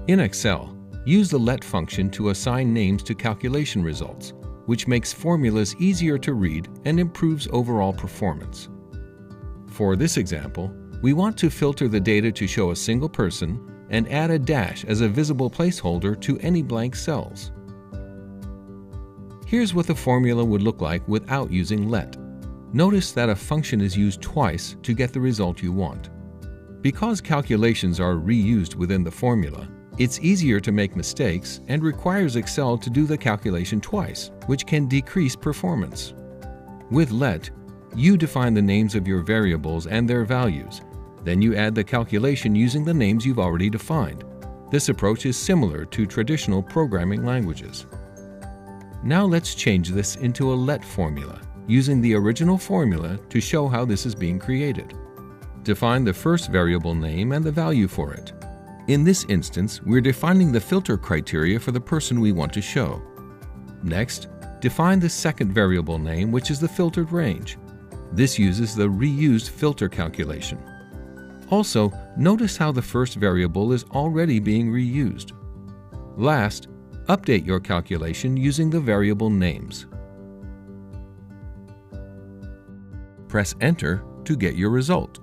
In Excel, use the let function to assign names to calculation results, which makes formulas easier to read and improves overall performance. For this example, we want to filter the data to show a single person and add a dash as a visible placeholder to any blank cells. Here's what the formula would look like without using let. Notice that a function is used twice to get the result you want. Because calculations are reused within the formula, it's easier to make mistakes and requires Excel to do the calculation twice, which can decrease performance. With let, you define the names of your variables and their values. Then you add the calculation using the names you've already defined. This approach is similar to traditional programming languages. Now let's change this into a let formula, using the original formula to show how this is being created. Define the first variable name and the value for it. In this instance, we're defining the filter criteria for the person we want to show. Next, define the second variable name, which is the filtered range. This uses the reused filter calculation. Also, notice how the first variable is already being reused. Last, update your calculation using the variable names. Press Enter to get your result.